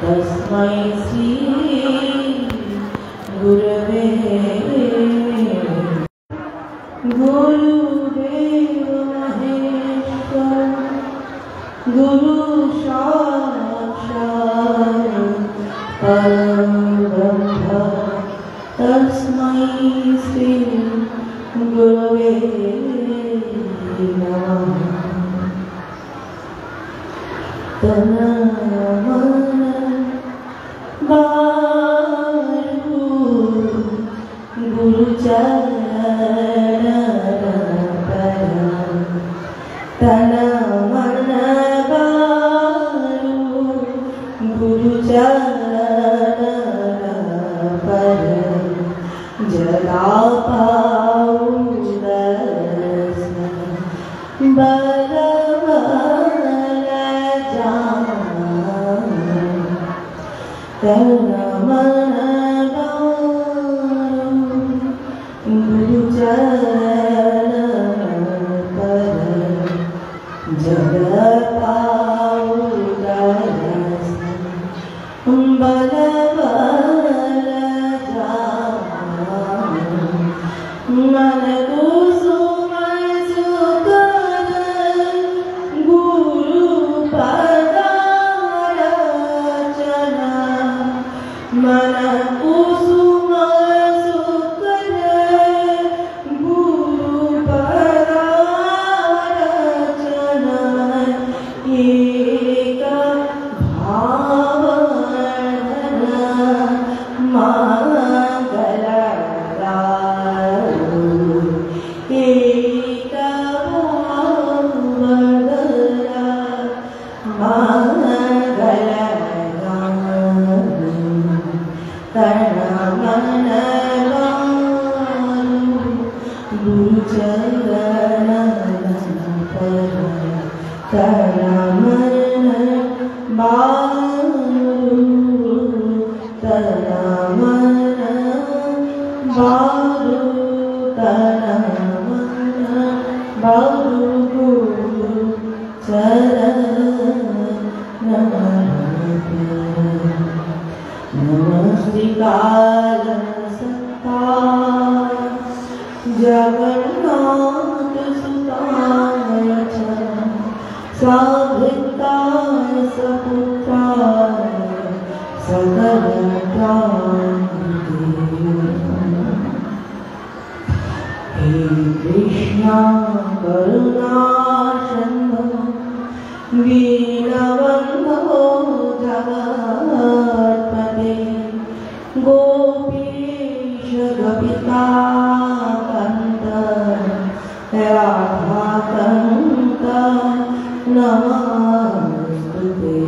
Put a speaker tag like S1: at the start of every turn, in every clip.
S1: तस्मै श्री गुरवे गुरुदेव महेश्वर गुरु साक्षात् परब्रह्म तस्मै श्री गुरवे नमः। तन मन बारू गुरु चरण तन मन बारू गुरु चरण पर जगा पाऊं दर्शन बरबर जान तन मन बारू गुरु चरण पर जगा पाऊं दर्शन बरबर जान मन कुसुम सुकर गुरु पदारचना मन कुसुम सुकर गुरु पदारचना एक जगन्नाथ सुताय साधिताय सपुत्राय सकल हे कृष्णा करुणा सिंधु दीनबन्धो जगत्पते गोपीश गोपिकान्त राधाकान्त नमस्तुते।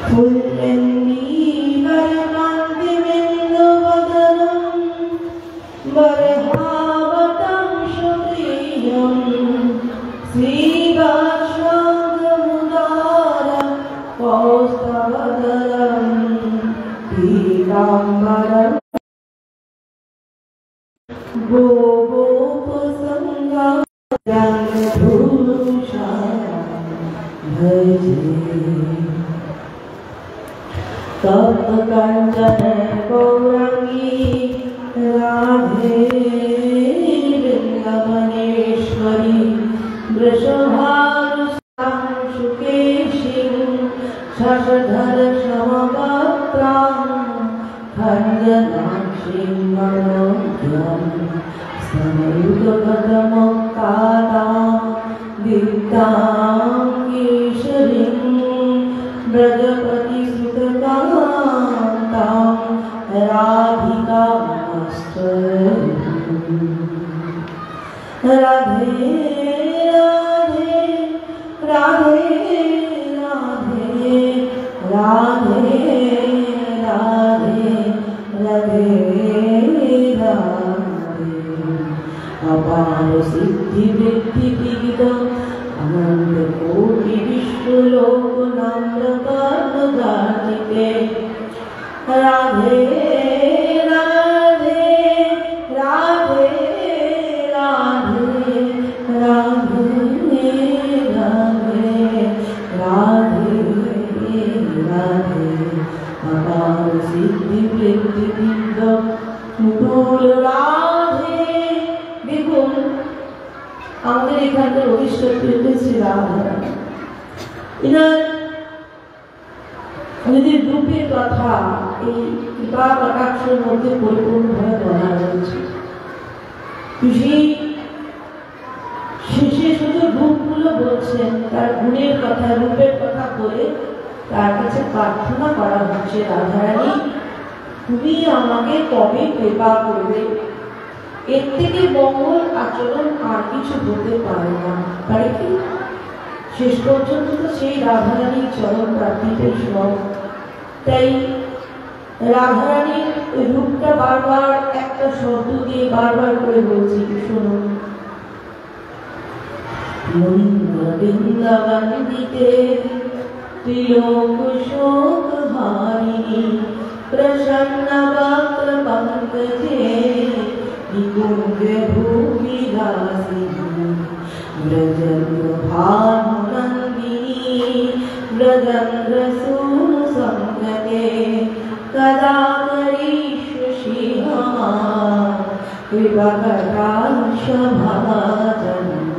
S1: फुल्लनीवरकान्तिबिन्दुवदनं वरहावतं सुप्रियं श्रीवात्सल्यमुदारं कौस्तवदलं पीताम्बरम् गोपोपसंगं भजे तप्तकाञ्चन गौराङ्गी राधे वृन्दावनेश्वरी वृषभानुसुतां सुकेशिं शशधर समवक्त्रां खण्डनाक्षीं मनोज्ञं स्तनयुगपदमुक्तादां दीप्तां केशरीं व्रजपतिसुतकान्तां राधिकामस्तु राधे राधे राधे राधे राधे राधे राधे राधे अपार सिद्धि वृद्धि विदितम् अनंत कोटि विश्वलोक नम्रतानुदाचिते राधे राधे राधे राधे राधे राधे राधे अपार सिद्धि वृद्धि बिंदम मुकुल राधे। देखুন আমাদের এখানকার অধিষ্ঠাত্রী হচ্ছে শ্রী রাধারানী। এনার যদি রূপের কথা এই কৃপা কটাক্ষের মধ্যে পরিপূর্ণভাবে বলা হয়েছে, সেই শেষে শুধু রূপগুলো বলছেন, তার গুণের কথা রূপের কথা বলে তার কাছে প্রার্থনা করা হচ্ছে, রাধারানী তুমি আমাকে কবে কৃপা করবে। এর থেকে মঙ্গল আচরণ আর কিছু হতে পারে না, পারে কি? শেষ পর্যন্ত তো সেই রাধারানীর চরণ প্রার্থীতে সব। তাই রাধারানীর রূপটা বারবার একটা শব্দ দিয়ে বারবার করে বলছি, শুনুন। বৃন্দাবন্দিতে ত্রিলোক শোক হারিণী প্রসন্ন বক্র পঙ্কজে নিকুঞ্জ ভূমিদাসিনী ব্রজেন্দ্র ভানুনন্দিনী ব্রজেন্দ্র সুর সংগতে কদা করিষ্যসি কৃপা কটাক্ষ ভাজনম।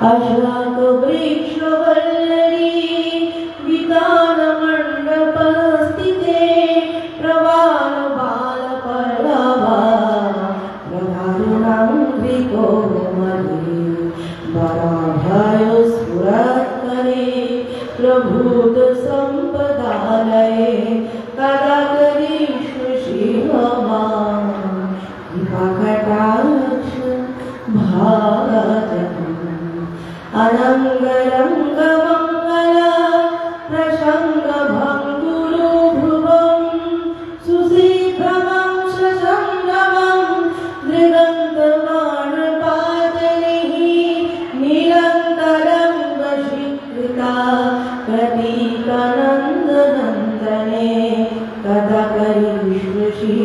S1: अशोक वृक्ष वल्लरी वितान मंडप स्थिते प्रवाल बाल पल्लवा प्रभारुणांग्रिको मदे वराभय स्फुरत् करे प्रभूत संपदालये कदा करिष्यसि मां कृपा कटाक्ष भाजनम्। अनंगरंग मंगल प्रसंग भंगुरु भ्रुवं सुशीघ्रमं ससंगमं दृगंतमान पादनिः निरंतरं वशीकृता प्रतीकानंदनंदने कदा करिष्यसि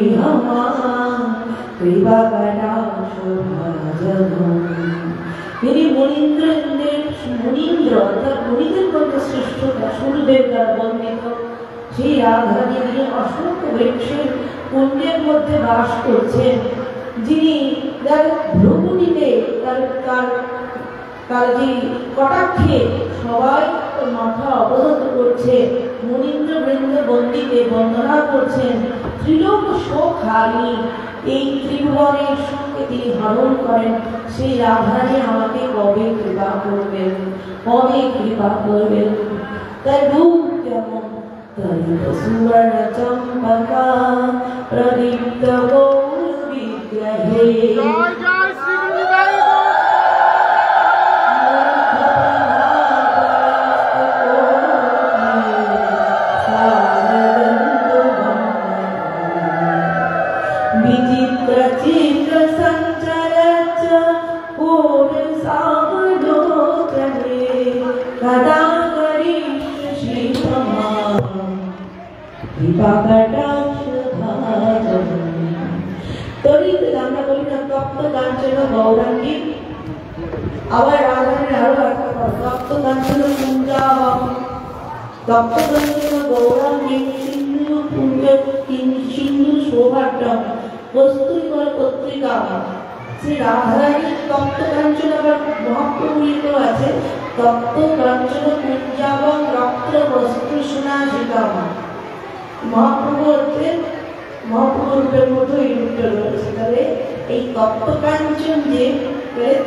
S1: मां कृपा कटाक्ष भाजनम्। তিনি মুনীন্দ্র অর্থাৎ মুনিদের মধ্যে শ্রেষ্ঠ সূর্যদেব দ্বারা বর্ণিত সেই রাধারানী, যিনি অসংখ্য বৃক্ষের কুণ্ডের মধ্যে বাস করছেন, যিনি যার ভ্রমণীতে তার যে কটাক্ষে সবাই মাথা অবনত করছে, মুনীন্দ্র বৃন্দ বন্দিতে বন্দনা করছেন, ত্রিলোক শোক হারিণী এই ত্রিভুবনের শোককে তিনি হরণ করেন। সেই রাধারানী আমাকে কবে কৃপা করবেন, কবে কৃপা করবেন। তার রূপ কেমন? তরিত সুবর্ণ চম্পকা প্রদীপ্ত গৌর বিগ্রহে विचित्र चित्र संचरच पूर्ण सावलोकने कदा करिष्यसि मां कृपा कटाक्ष भाजनम्। তরিত আমরা বলি না তপ্ত কাঞ্চন গৌরাঙ্গী, আবার রাধারানীর আরো একটা তপ্ত কাঞ্চন কুঞ্জাবম, তপ্ত কাঞ্চন গৌরাঙ্গী সিন্ধু কুঞ্জ সিন্ধু সৌভাগ্যম বস্তুরিকর পত্রিকা। শ্রী রাধারানীর তপ্ত কাঞ্চন আবার মহাপ্রভুরিত আছে তপ্ত কাঞ্চন কুঞ্জাবম রক্ত বস্ত্র সোনাশিকাম। মহাপ্রভু হচ্ছে মহাপ্রভুরূপের মতো এই রূপটা রয়েছে। তাহলে এই তপ্ত কাঞ্চন যে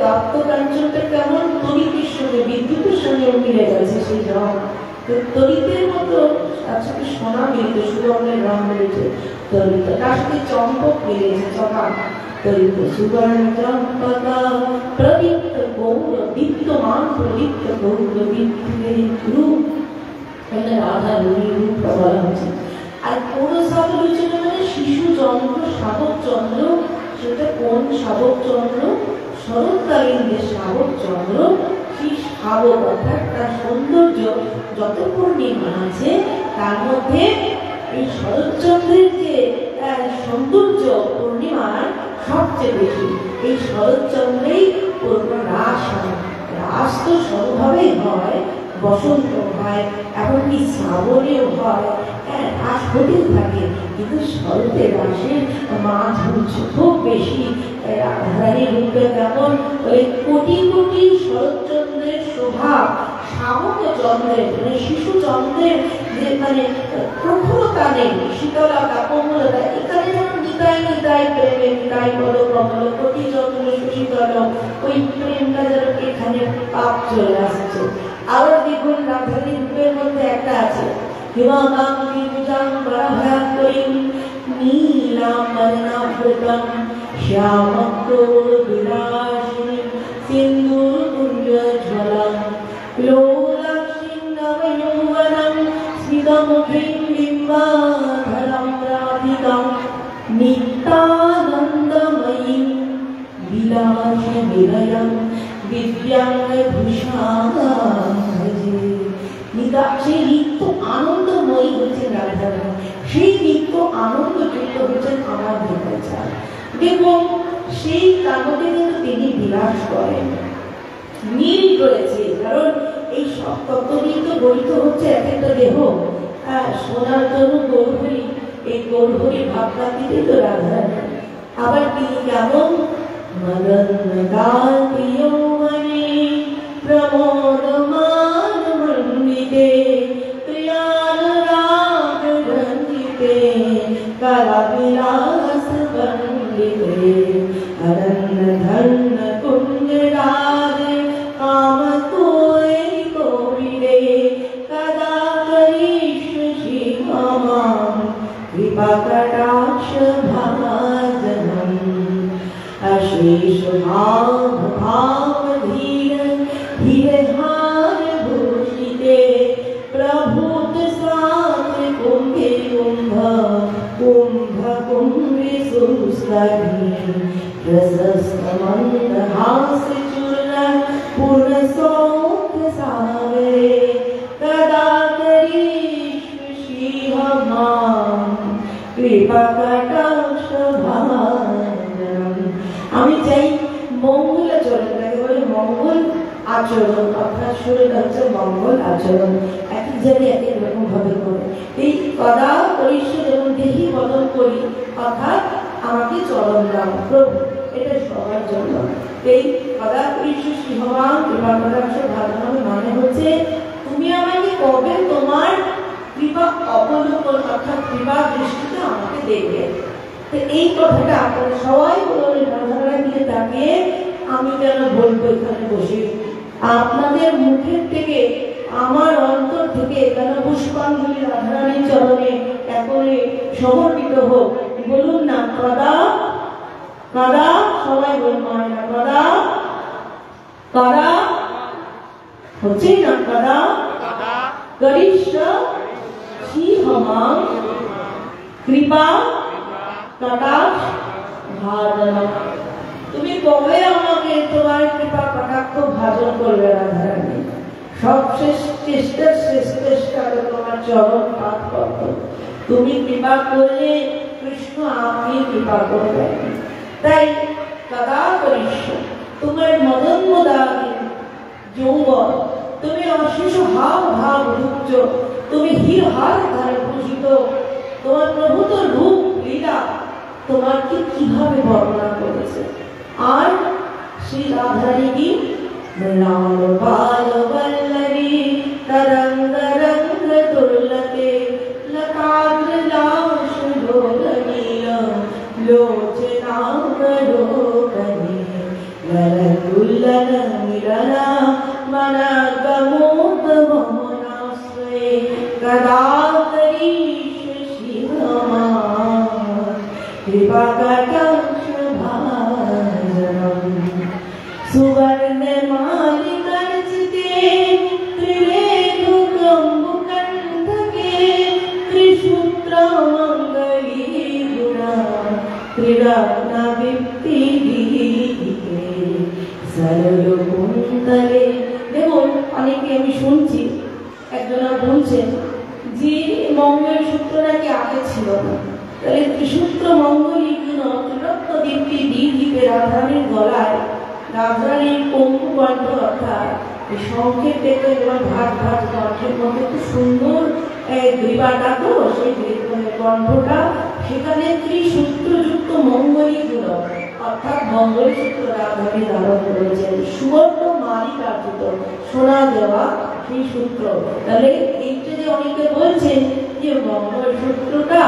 S1: তপ্ত কাঞ্চনটা কেমন? তরিতের সঙ্গে বিদ্যুতের সঙ্গে মিলে গেছে সেই রং। তরিতের মতো তার সাথে সোনা মিলেছে, সুবর্ণের রং মিলেছে তরিত, তার সাথে চম্পক মিলেছে চকাক। তরিত সুবর্ণ চম্পকা প্রদীপ্ত গৌর দীপ্তমান প্রদীপ্ত গৌর দীপ্তির রূপ, এখানে রাধারানীর রূপটা বলা হচ্ছে। আর কোন সাবলোচনা মানে শিশু চন্দ্র, শাবক চন্দ্র। সেটা কোন শাবক চন্দ্র? শরৎকালীন যে শাবক চন্দ্র, সেই শাবক অর্থাৎ তার সৌন্দর্য যত পূর্ণিমা আছে তার মধ্যে এই শরৎচন্দ্রের যে সৌন্দর্য পূর্ণিমার সবচেয়ে বেশি। এই শরৎচন্দ্রেই পূর্ণ রাস হয়। রাস তো স্বভাবেই হয়, বসন্ত হয়, এমনকি শ্রাবণেও হয়, হ্যাঁ রাস হতেও থাকে, কিন্তু শরতের রাসের মাধুর্য খুব বেশি। রাধারানীর রূপে কেমন ওই কোটি কোটি শরৎচন্দ্রের শোভা, শাবক চন্দ্রের মানে শিশু চন্দ্রের যে মানে প্রখরতা নেই, শীতলতা কোমলতা, এখানে যেমন নিতাই নিতাই প্রেমে নিতাই বলো কমল কোটি চন্দ্র শীতল, ওই প্রেমটা যেন এখানে পাপ চলে আসছে। আবার দেখুন রাধারানীর রূপের মধ্যে একটা আছে হিমাকাঙ্ক্ষী ভুজাম্বরাভয়াঙ্করীং নীলাম্বরনাভৃতং শ্যামক্রোড়বিলাসিনীং সিন্দূরকুঞ্জজ্বলং লোলাক্ষীং নবযৌবনং স্মিতমুখীং বিম্বাধরং রাধিকাং নিত্যানন্দময়ীং বিলাসবিলয়ং দিব্যাঙ্গভূষাং ভজে। সেই নিত্য আনন্দময়ী হচ্ছেন রাধারানী, সেই নিত্য আনন্দ যুক্ত হচ্ছেন আমার ভেতর। দেখুন সেই কারণে কিন্তু তিনি বিলাস করেন, মিল রয়েছে, কারণ এই সব তত্ত্ব নিয়ে তো গঠিত হচ্ছে এক একটা দেহ। সোনার তনু গৌরহরি, এই গৌরহরি ভাবনাটিতে তো রাধারানী। আবার তিনি কেমন মদন গাতি যৌবনে প্রমোদমান মণ্ডিতে প্রিয়ানুরাগ রঞ্জিতে কলাবিলাস পণ্ডিতে অরণ্য ধন্য কুঞ্জ রাধে কাম তোয় কোবিলে কদা করিষ্যসি মাম কৃপা কটাক্ষ ভাজনম। अशेष भाव भाव धीर धीरे हार भूषिते प्रभुत साथ कुंभे कुंभ कुंभ कुंभे सुस्तरी प्रशस्त मंदहास चूर्ण पूर्ण सौख्य सागरे कदा करीष्यसि मां कृपा कटाक्ष भाजनम। আমি চাই মঙ্গলাচরণটাকে বলে মঙ্গল আচরণ, অর্থাৎ শরীর হচ্ছে মঙ্গল আচরণ, এক এক জায়গায় এক এক রকম ভাবে করে। এই কদা পরিশ্ব যেমন দেহি বদল করি, অর্থাৎ আমাকে চরণ দাও প্রভু, এটা সবার জন্য। এই কদা পরিশ্ব সিংহবান কৃপা কটাক্ষ ভাজনম মানে হচ্ছে তুমি আমাকে কবে তোমার কৃপা অবলোকন অর্থাৎ কৃপা দৃষ্টিতে আমাকে দেখবে। এই কথাটা আপনারা সবাই বললেন রাধারানীর দিকে তাকিয়ে, আমি কেন বলবো এখানে বসে, আপনাদের মুখের থেকে আমার অন্তর থেকে কেন পুষ্পাঞ্জলি রাধারানীর চরণে একরে সমর্পিত হোক। বলুন না কদা কদা, সবাই বলুন না কদা কদা, হচ্ছে না কদা করিষ্যসি মাম কৃপা কটাক্ষ ভাজনম। তুমি কবে আমাকে তোমার কৃপা কটাক্ষ ভাজন করবে রাধারানী? সবশেষ চেষ্টার শেষ চেষ্টা তোমার চরণ পাঠ করত। তুমি কৃপা করলে কৃষ্ণ আপনি কৃপা করবেন। তাই কদা করিষ্য তোমার মদন মদানি যৌবন, তুমি অশেষ হাব ভাব রূপচ, তুমি হির হার ধারে ভূষিত, তোমার প্রভূত রূপ লীলা তোমাকে কিভাবে বর্ণনা করেছে। আর শ্রী রাধারানী কি লাল বাল বল্লভী তরঙ্গ রঙ্গ দুর্লতে লতাগ্র লাশ লোলনীল লোচনাবলোকনে ললকুল্লন মিলনা মনগমোদ মোহনাশ্রয়ে কদা করিষ্যসি মাম কৃপা কটাক্ষ ভাজনম। সুবর্ণ মালিকার্চিতে ত্রিলেখ কম্বুকণ্ঠকে ত্রিসূত্র মঙ্গলী গুণা ত্রিরত্ন বিপ্তিদীপিতে সরল কুন্তলে। দেখুন অনেকে আমি শুনছি একজনা বলছেন যে মঙ্গল সূত্র নাকি আগে ছিল না, তাহলে ত্রিসূত্র মঙ্গলী গুণ ত্রিরত্ন দীপ্তি দীপিতে রাধারানীর গলায়, রাধারানীর কম্বুকণ্ঠ অর্থাৎ এই সংক্ষেপ দেখতে যেমন ভাট ভাট কণ্ঠের মধ্যে খুব সুন্দর গ্রীবাটা, তো সেই কণ্ঠটা সেখানে ত্রিসূত্রযুক্ত মঙ্গলী গুলো, অর্থাৎ মঙ্গলী সূত্র রাধারণী ধারণ করেছেন, সুবর্ণ মালিকার্জিত সোনা দেওয়া সেই সূত্র। তাহলে এইটা যে অনেকে বলছেন যে মঙ্গল সূত্রটা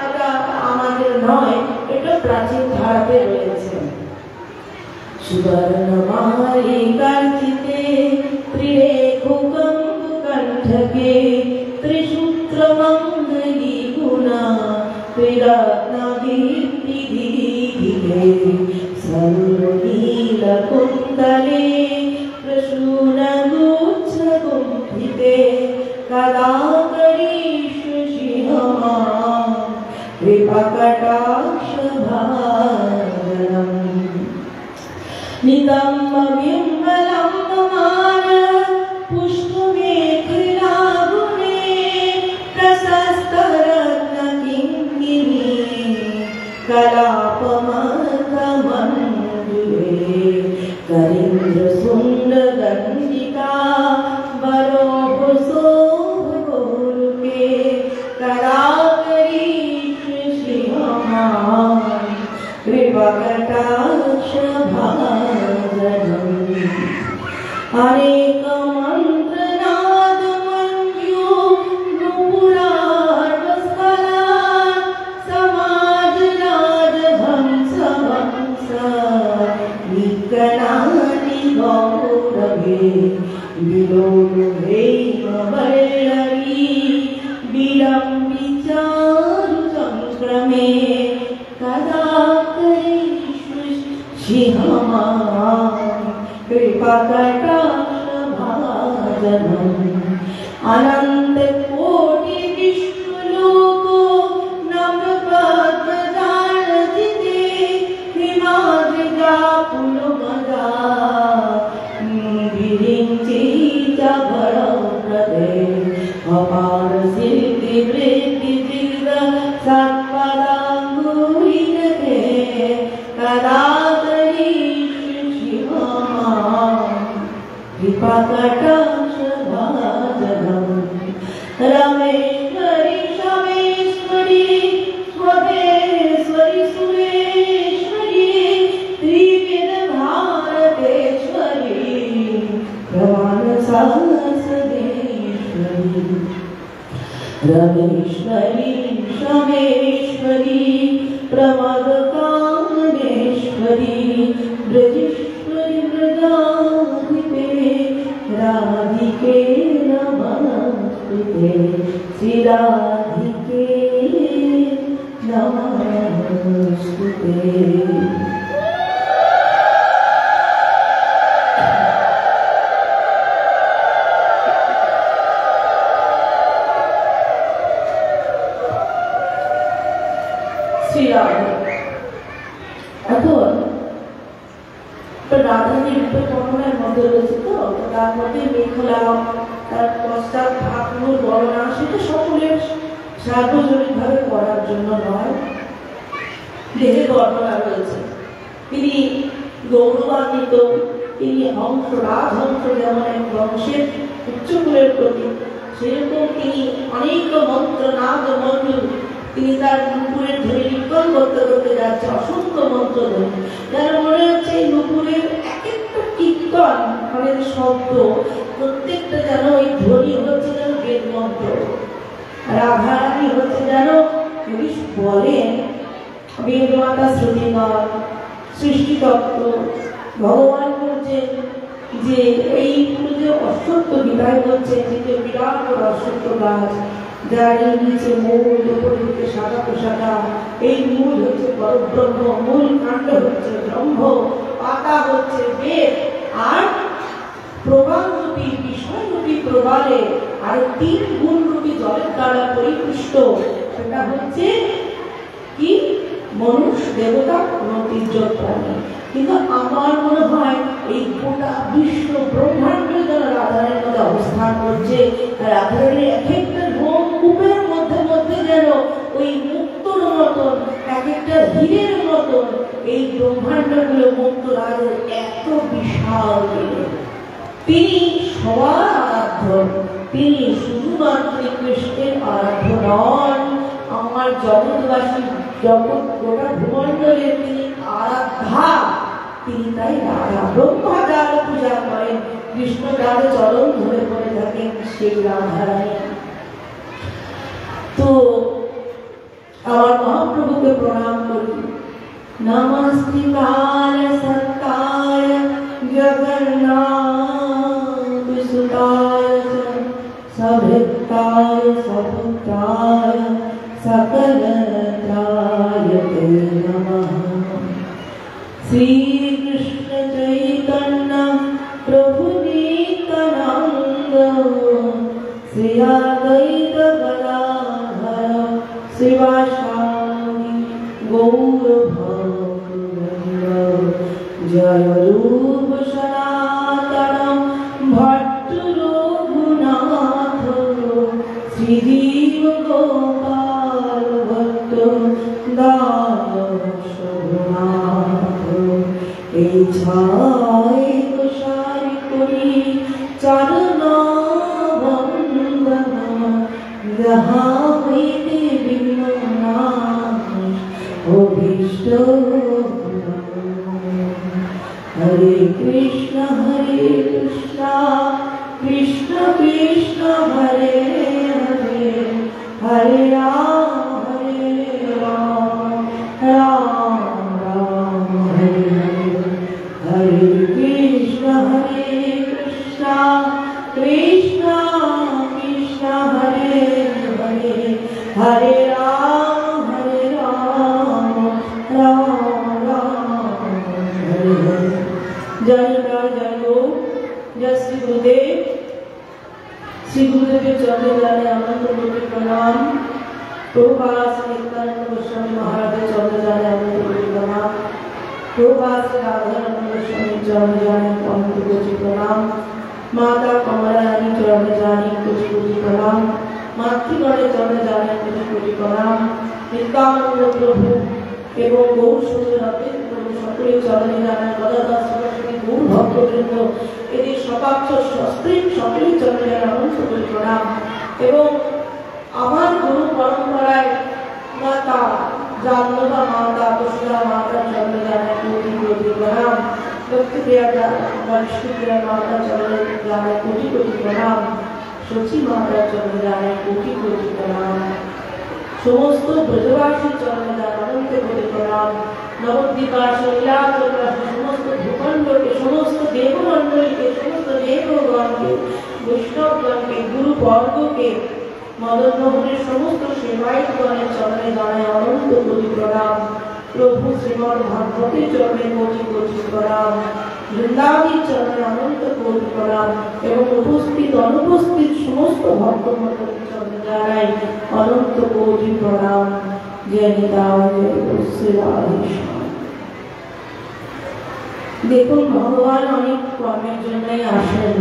S1: এটা আমাদের নয়, এটা প্রাচীন ধারাতে রয়েছে। সুবর্ণ মালিকার্জিতে ত্রিরেখুকম কণ্ঠকে ত্রিসূত্র মঙ্গলী গুণা ত্রিরত্নদীপ্তিদীপ্তিতে সর্বনীলকুণ্ডলে প্রসূনগুচ্ছগুম্ফিতে কদা করিষ্যসি মাম কৃপাকটাক্ষভাজনম নিতম্ব বিম্বলম মান পুষ্পমেখলাগুণে প্রশস্তরত্নকিঙ্কিণী কলাপমর্কমণ্ডলে কരീন্দ্রসুন্দরগণ্ডিকা বরোভসোভগোলোকে কদা করিষ্যসি মাম কৃপাকটাক্ষভাজনম अनेक मंत्र नाद मंजू नुपुरार्वस्कला समाज राज हंस हंस निकनानि गौरवे विलोले वल्लरी विलंबिचारु संक्रमे कदा करिष्यसि माम कृपाकटाक्षभाजनम अनंत कोटि विश्वलोको नवपद्मजालजिते हिमाद्रिजा पुलुमदा विरिञ्चिता भरप्रदे अपार सिद्धि वृद्धि दिग्ध सत्पदाङ्गुलिनते कदा कृपाकटाक्षभाजनम रमेश्वरी शमेश्वरी स्वदेश्वरी सुरेश्वरी त्रिवेद भारतेश्वरी प्रमाण सहस्रेश्वरी रमेश्वरी शमेश्वरी प्रमद कामेश्वरी ब्रजेश्वरी वृदाधिपे राधिके नमस्ते श्री राधिके नमस्ते। श्री राधे तो राधानी रूपे वर्णनाর মধ্যে রয়েছে, তো তার মধ্যে মেখলা, তার পশ্চাৎ ভাবগুলোর বর্ণনা, সেটা সকলের সার্বজনীনভাবে করার জন্য নয়, দেহের বর্ণনা রয়েছে। তিনি গৌরবান্বিত, তিনি হংস রাজহংস, যেমন এক বংশের উচ্চকুলের প্রতীক, সেরকম তিনি অনেক মন্ত্র নাদ মন্ত্র তিনি তার নুপুরের ধরে নির্গণ করতে করতে যাচ্ছে, অসংখ্য মন্ত্র ধরে, যেন মনে হচ্ছে এই নুপুরের এক একটা কীর্তন মানে শব্দ প্রত্যেকটা যেন ওই ধ্বনি হচ্ছে যেন বেদ মন্ত্র। রাধারানী হচ্ছে যেন যদি বলেন বেদমাতা শ্রুতিমান সৃষ্টিতত্ত্ব। ভগবান বলছেন যে এই যে অশ্বত্থ গীতায় বলছেন যে বিরাট অশ্বত্থ গাছ, যার নিচে মূল, উপরে হচ্ছে সাদা পোশাকা, এই মূল হচ্ছে পরব্রহ্ম, মূল কাণ্ড হচ্ছে ব্রহ্ম, পাতা হচ্ছে বেদ, আর প্রবাহরূপী বিষয়রূপী প্রবালে আর 3 গুণরূপী জলের দ্বারা পরিপুষ্ট, সেটা হচ্ছে কি মনুষ্য, দেবতা, তীর্যক প্রাণী। কিন্তু আমার মনে হয় এই গোটা বিশ্ব ব্রহ্মাণ্ডের যারা রাধারানীর মধ্যে অবস্থান করছে, রাধারানীর এক একটা কূপের মধ্যে মধ্যে যেন ওই মুক্তর মতন, এক একটা হীরের মতন এই ব্রহ্মাণ্ডগুলো মুক্ত রাজের এত বিশাল। তিনি সবার আরাধ্য, তিনি শুধুমাত্র কৃষ্ণের আরাধ্য নন, আমার জগৎবাসী জগৎ গোটা ভূমণ্ডলের তিনি আরাধ্যা। তিনি তাই রাধা ব্রহ্মা যার পূজা করেন, কৃষ্ণ যার চরণ ধরে পড়ে থাকেন, সেই রাধারানী। তো আমার মহাপ্রভুকে প্রণাম করি। নমস্তে কাল সত্তায় জগন্নাথ সুতায় সভৃতায় সপুত্রায় सकलत्राय ते नमः। श्री कृष्ण चैतन्य प्रभु नित्यानंद श्री अद्वैत गदाधर शिवासादि गौर भक्तवृंद। जय रूप सनातन भट्ट रघुनाथ श्री जीव गोपाल भक्त दासनाथ। এই ছয় গোসাই করি চরণ বন্দন, যাহা হইতে বিঘ্ন নাশ অভীষ্ট। হরে কৃষ্ণ কৃষ্ণ কৃষ্ণ হরে হরে, হরে রাম রাম রাম হরে হরে। হরে কৃষ্ণ কৃষ্ণ কৃষ্ণ হরে হরে, হরে রাম রাম রাম হরে হরে। জয় জয় জয় গো, जय श्री गुरुदेव। श्री गुरुदेव के चरणों जाने अनंत कोटि प्रणाम। प्रभुपाद श्री नित्यानंद गोस्वामी महाराज के चरणों जाने अनंत कोटि प्रणाम। प्रभुपाद श्री राधारमण गोस्वामी चरणों जाने अनंत कोटि प्रणाम। माता कमला रानी चरणों जाने कोटि कोटि प्रणाम। मातृगण चरणों जाने कोटि कोटि प्रणाम। नित्यानंद प्रभु एवं गौर सुंदर अद्वैत प्रभु সকলে চরণে জানায় গদাধর সরস্বতী গৌর ভক্তবৃন্দ, এদের সপাক্ষ সস্ত্রীক সকলের চরণে জানায় অনন্ত কোটি প্রণাম। এবং আমার গুরু পরম্পরায় মাতা জাহ্নবা মাতা বসুধা মাতার চরণে জানায় কোটি কোটি প্রণাম। লক্ষ্মীপ্রিয়া বৈষ্ণবপ্রিয়া মাতার চরণে জানায় কোটি কোটি প্রণাম। সচী মাতার চরণে জানায় কোটি কোটি প্রণাম। সমস্ত ব্রজবাসীর চরণে জানায় অনন্ত কোটি প্রণাম। নবদ্বীপবাসী লীলাচলবাসী সমস্ত ভূখণ্ডকে, সমস্ত দেবমণ্ডলীকে, সমস্ত দেবগণকে, বৈষ্ণবগণকে, গুরুবর্গকে, মদন মোহনের সমস্ত সেবায়তগণের চরণে জানায় অনন্ত কোটি প্রণাম। প্রভু শ্রীমদ্ ভাগবতের চরণে কোটি কোটি প্রণাম। বৃন্দাবনের চরণে অনন্ত কোটি প্রণাম। এবং উপস্থিত অনুপস্থিত সমস্ত ভক্তমণ্ডলীর চরণে জানায় অনন্ত কোটি প্রণাম। जय निताय श्री राधे। দেখুন, ভগবান অনেক কর্মের জন্যই আসেন।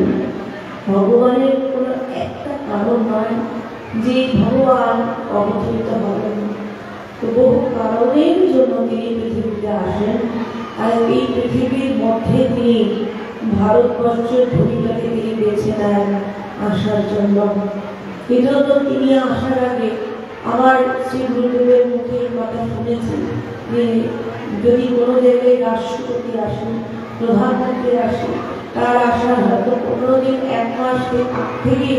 S1: ভগবানের কোনো একটা কারণ নয় যে ভগবান অবতরিত হবেন। তো বহু কারণের জন্য তিনি পৃথিবীতে আসেন। আর এই পৃথিবীর মধ্যে তিনি ভারতবর্ষের ভূমিটাকে তিনি বেছে নেন আসার জন্য। এই জন্য তিনি আসার আগে আমার শ্রী গুরুদেবের মুখে কথা শুনেছি যে যদি কোনো জায়গায় রাষ্ট্রপতি আসেন, প্রধানমন্ত্রী আসেন, তার আসার হয়তো 15 দিন 1 মাস থেকে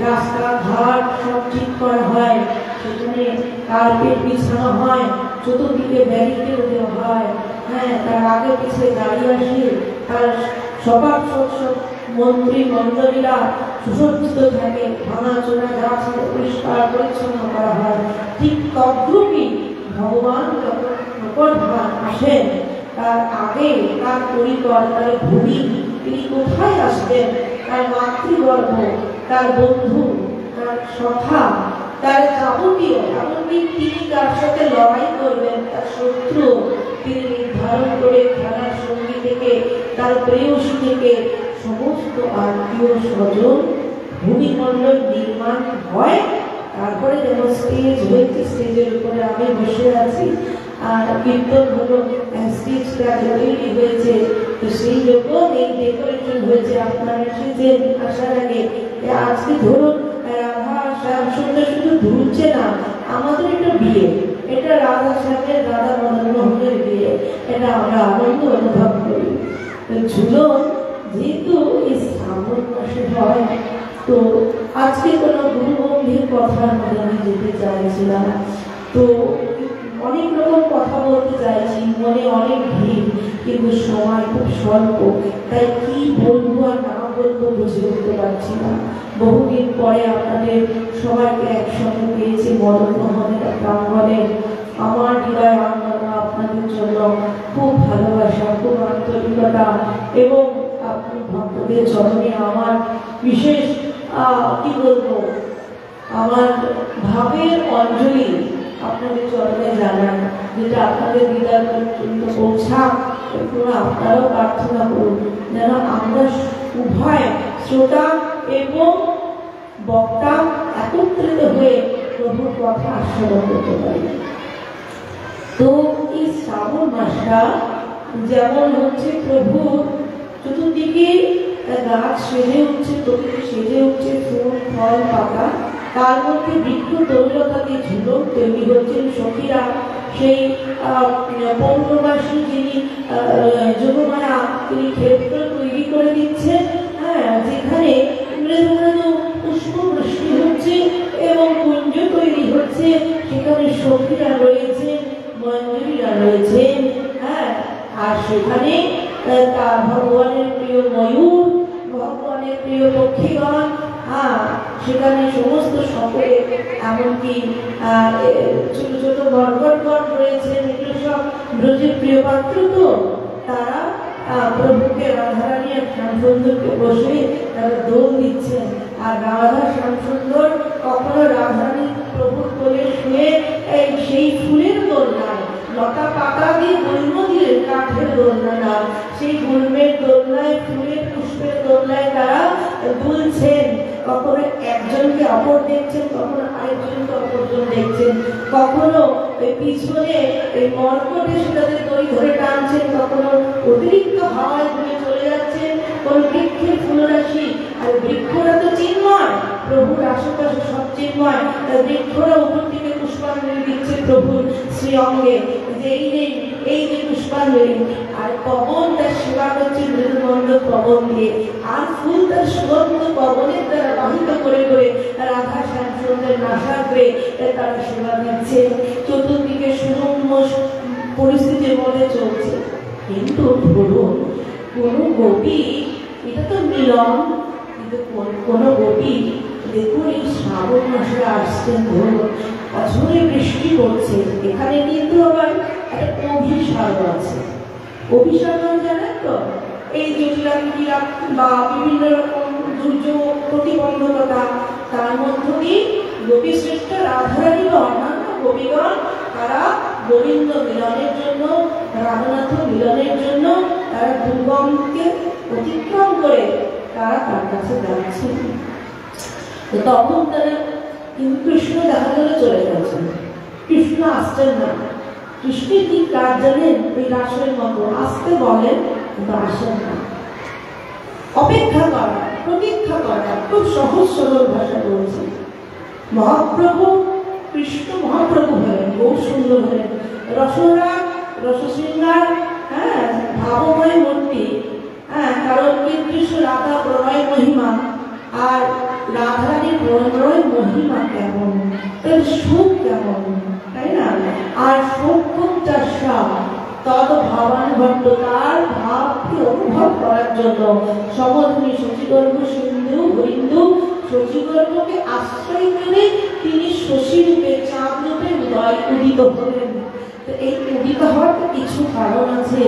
S1: রাস্তাঘাট সব ঠিক করা হয়, সেখানে কার্পেট বিছানো হয়, চতুর্দিকে ব্যারিকেড দেওয়া হয়। হ্যাঁ, তার আগে পিছিয়ে গাড়ি আসে, তার সবার সব মন্ত্রী মন্ডলীরা সুসজ্জিত থাকে, ভাঙাচোরা যা ছিল পরিষ্কার পরিচ্ছন্ন করা হয়। ঠিক তদ্রূপই ভগবান যখন প্রকটভাবে আসেন, তার আগে তার পরিবার, তার ভূমি, তিনি কোথায় আসবেন, তার মাতৃগর্ভ, তার বন্ধু, তার সখা, তার যাবতীয়, এমনকি তিনি তার সাথে লড়াই করবেন, তার শত্রু তিনি নির্ধারণ করে খেলার সঙ্গী থেকে, তার প্রেয়সী থেকে সমস্ত আত্মীয় স্বজন ভূমিমণ্ডল নির্মাণ হয়। তারপরে যেন স্টেজ হয়েছে, স্টেজের উপরে আমি বসে আছি কীর্তন হলো, স্টেজটা তৈরি হয়েছে, তো সেই রকম এই ডেকোরেশন হয়েছে। আপনারা এসেছেন আসার আগে। আজকে ধরুন রাধা শ্যাম সুন্দর শুধু ধুলছে না, আমাদের একটা বিয়ে, এটা রাধা শ্যামের, রাধা মদন মোহনের বিয়ে, এটা আমরা আনন্দ অনুভব করি। ঝুলন যেহেতু এই শ্রাবণ মাসে হয়, তো আজকে কোনো গুরুগম্ভীর কথার মধ্যে আমি যেতে চাইছিলাম, তো অনেক রকম কথা বলতে চাইছি, মনে অনেক ভিড়, কিন্তু সময় খুব স্বল্প, তাই কি বলবো আর না বলবো বুঝে উঠতে পারছি না। বহুদিন পরে আপনাদের সবাইকে একসঙ্গে পেয়েছি মদন মোহনের প্রাঙ্গণে। আমার হৃদয় আনন্দ আপনাদের জন্য, খুব ভালোবাসা, খুব আন্তরিকতা, এবং আপনি ভক্তদের চরণে আমার বিশেষ কি বলবো, আমার ভাবের অঞ্জলি আপনাদের চরণে জানান, যেটা আপনাদের হৃদয় পর্যন্ত পৌঁছাক। আপনারাও প্রার্থনা করুন যেন আমরা উভয় শ্রোতা এবং বক্তা একত্রিত হয়ে প্রভুর কথা আস্বাদন করতে পারি। তো এই শ্রাবণ মাসটা যেমন হচ্ছে প্রভু চতুর্দিকে গাছ সেজে উঠছে, প্রকৃতি সেজে উঠছে, ফুল ফল পাতা, তার মধ্যে বৃক্ষ তরুলতা দিয়ে ঝুলন তৈরি হচ্ছেন সখীরা। সেই পৌর্ণমাসী যিনি যোগমায়া, তিনি ক্ষেত্র তৈরি করে দিচ্ছেন, হ্যাঁ, যেখানে মৃদু মৃদু পুষ্প বৃষ্টি হচ্ছে এবং কুঞ্জ তৈরি হচ্ছে, সেখানে সখীরা রয়েছেন, মঞ্জুরিরা রয়েছেন, হ্যাঁ, আর সেখানে তার ভগবানের প্রিয় ময়ূর, ভগবানের প্রিয় পক্ষীগণ, সেখানে সমস্ত সকলে, এমনকি ছোট ছোট বরবরগণ রয়েছেন, এগুলো সব ব্রজের প্রিয় পাত্র, তো তারা প্রভুকে, রাধারানী আর শ্যামসুন্দরকে বসে তারা দোল দিচ্ছেন। আর রাধা শ্যামসুন্দর কখনো রাধারানী প্রভুর কোলে শুয়ে সেই ফুলের দোলনায়, লতা পাতা দিয়ে গুল্ম দিয়ে কাঠের দোলনা না, সেই গুল্মের দোলনায়, ফুলের পুষ্পের দোলনায় তারা দুলছেন। কখনো একজনকে অপর দেখছেন, কখনো আরেকজনকে অপরজন দেখছেন, কখনো পিছনে এই মর্কটে সেটাতে দড়ি ধরে টানছেন, কখনো অতিরিক্ত হাওয়ায় ঘুরে চলে যাচ্ছেন, কোন বৃক্ষের ফুলরাশি। আর বৃক্ষরা তো চিন্ময়, প্রভুর আশেপাশে সব চিন্ময়, বৃক্ষরা উপর থেকে পুষ্পাঞ্জলি দিচ্ছে প্রভুর শ্রী অঙ্গে, যে এই যে পুষ্পাঞ্জলি। আর পবন তার সেবা করছে মৃদুমন্দ পবন দিয়ে, আর ফুল তার সুগন্ধ পবনের দ্বারা বাহিত করে করে রাধা শ্যামসুন্দরের নাসাগ্রে তারা সেবা দিচ্ছে। চতুর্দিকে সুরম্য পরিস্থিতির মধ্যে চলছে, কিন্তু ধরুন কোন গোপী, এটা তো মিলন, কিন্তু কোন গোপী দেখুন এই শ্রাবণ মাসে আসছেন, ধরুন অঝরে বৃষ্টি করছে, এখানে কিন্তু আবার একটা অভিশাপ আছে। অভিশাপ জানেন তো, এই জটিলা বা বিভিন্ন রকম দুর্যোগ প্রতিবন্ধকতা, তার মধ্য দিয়ে গোপী শ্রেষ্ঠ রাধারানী বা অন্যান্য গোপীগণ তারা গোবিন্দ মিলনের জন্য, রাধানাথ মিলনের জন্য তারা দুর্গমকে অতিক্রম করে তারা তার কাছে যাচ্ছে। তখন তারা কিন্তু কৃষ্ণ দেখা গেলে চলে গেছেন, কৃষ্ণ আসছেন না। কৃষ্ণের কি কাজ জানেন? ওই রাসের মতো আসতে বলেন কিন্তু আসেন না, অপেক্ষা করা, প্রতীক্ষা করা, খুব সহজ সরল ভাষা বলছে। মহাপ্রভু কৃষ্ণ মহাপ্রভু হলেন, বহু সুন্দর হলেন, রসরাগ রসশৃঙ্গার, হ্যাঁ, ভাবময় মূর্তি, হ্যাঁ, কারণ কৃষ্ণ রাধা প্রণয় মহিমা, আর রাধারানীর প্রণয় মহিমা কেমন, তার সুখ কেমন, তাই না? আর তদ ভাবান ভট্ট তার ভাবকে অনুভব করার জন্য সমধনী শশীগর্ভ সিন্ধু হরিন্দু শশীগর্ভকে আশ্রয় করে তিনি শশী রূপে, চাঁদ রূপে উদয় উদিত হলেন। তো এই উদিত হওয়ার কিছু কারণ আছে,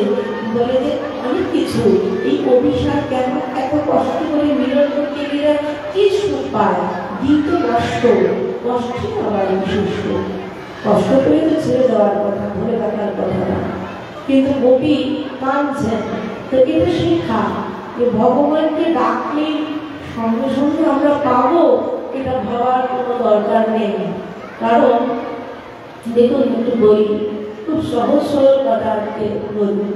S1: বলে যে অনেক কিছু। এই অভিশাপ কেন এত কষ্ট করে মিলন করতে গেলে কি সুখ পায়? গীত কষ্ট, কষ্ট আবার বিশিষ্ট কষ্ট করে তো ছেড়ে দেওয়ার কথা, ধরে রাখার কথা না, কিন্তু গোপী কাঁদছেন। তো এটা শিক্ষা যে ভগবানকে ডাকলে সঙ্গে সঙ্গে আমরা পাবো, এটা ভাবার কোনো দরকার নেই। কারণ দেখুন একটু বই, খুব সহজ সরল কথা আজকে বলবো।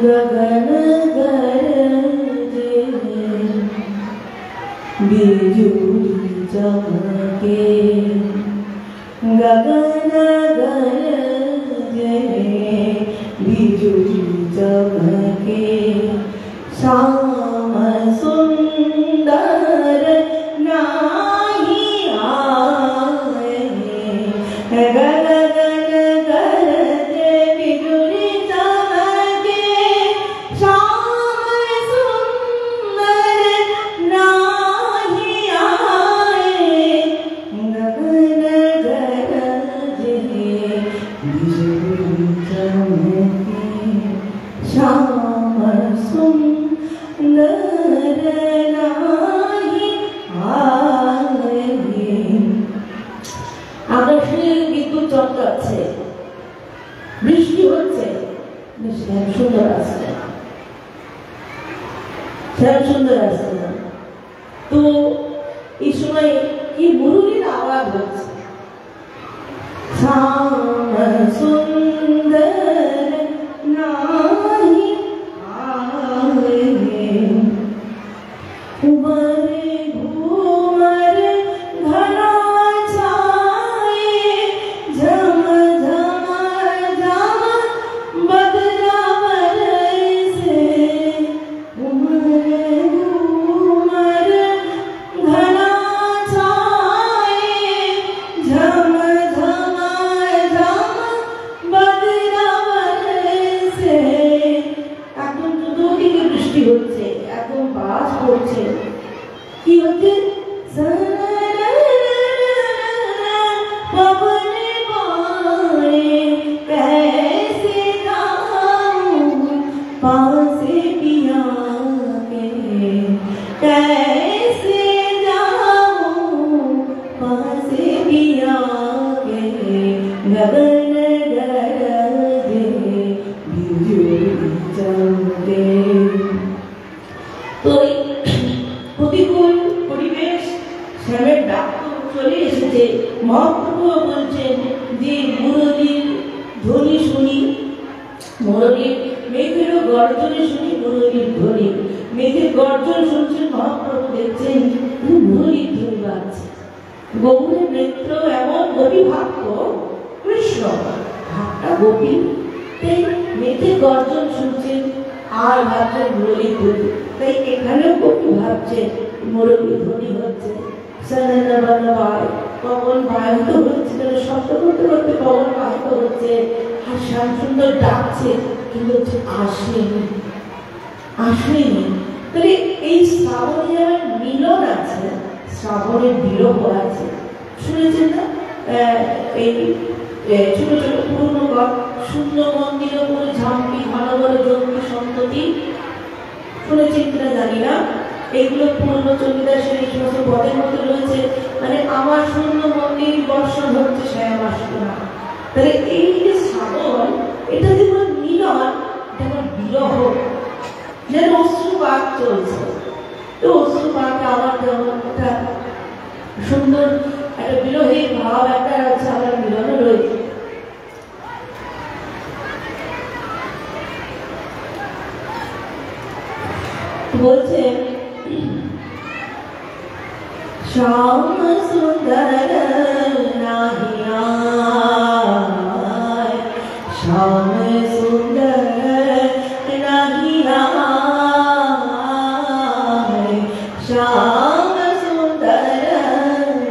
S1: गगन गरजे बिजुली चमके, गगन गरजे बिजुली चमके, श्याम सुंदर नाही आए, गगन गरजे बिजुली चमके, श्याम सुंदर नाही आए, गगन गरजे बिजुली चमके, श्याम सुंदर नाही आए। আকাশে বিদ্যুৎ চমকাচ্ছে, বৃষ্টি হচ্ছে, শ্যাম সুন্দর আসছে, শ্যাম সুন্দর আসছে। তো এই সময় কি মুরুলির আওয়াজ হচ্ছে, শ্যাম সুন্দর নাহি আয়ে, उमरे घूमर घना छाए, झम झम झम बदला बरसे, उमरे घूमर घना छाए, झम झम झम बदला बरसे। এখন চতুর্দিকে বৃষ্টি হচ্ছে, একদম বাজ পড়ছে, কি হচ্ছে, पवन बाए कैसे जाऊं पासे पिया के, कैसे जाऊं पासे पिया के, गगन गरजे बिजुली चमके। तो প্রতিকূল পরিবেশ, শ্যামের ডাক চলে এসেছে। মহাপ্রভুও বলছেন যে মুরলীর ধ্বনি শুনি, মুরলীর মেঘেরও গর্জনে শুনি, মুরলীর ধ্বনি, মেঘের গর্জন শুনছেন মহাপ্রভু, দেখছেন মুরলীর ধ্বনি বাজছে। গৌরের নেত্র এমন গোপী ভাগ্য, কৃষ্ণ ভাবটা গোপী, তাই মেঘের গর্জন শুনছেন আর ভাবছেন মুরলীর ধ্বনি। তাই এখানেও গোপী ভাবছেন মুরলীর ধ্বনি হচ্ছে। পবন বাহিত হচ্ছে, শব্দ করতে করতে পবন বাহিত হচ্ছে, আর শ্যাম সুন্দর ডাকছে, কিন্তু আসেনি, আসেনি। তাহলে এই শ্রাবণে যেমন মিলন আছে, শ্রাবণের বিরহ আছে। শুনেছেন না এই ছোট ছোট পুরনো গান, শূন্য মন্দির উপরে ঝাম্পি ঘন ঘন জম্পি সন্ততি, শুনেছেন কিনা জানি না। এগুলো পুরনো চণ্ডীদাসের এই সমস্ত পদের মধ্যে রয়েছে, মানে আমার শূন্য মন্দির বর্ষণ হচ্ছে শ্যাম আসতো না। তাহলে এই যে শ্রাবণ, এটা যেমন মিলন, যেমন বিরহ, যেন অশ্রুপাত চলছে। তো অশ্রুপাত আমার যেমন একটা সুন্দর একটা বিরহী ভাব একটা আছে, আমার মিলনও রয়েছে। বলছে श्याम सुंदर नाही आए, श्याम सुंदर नाही आए, श्याम सुंदर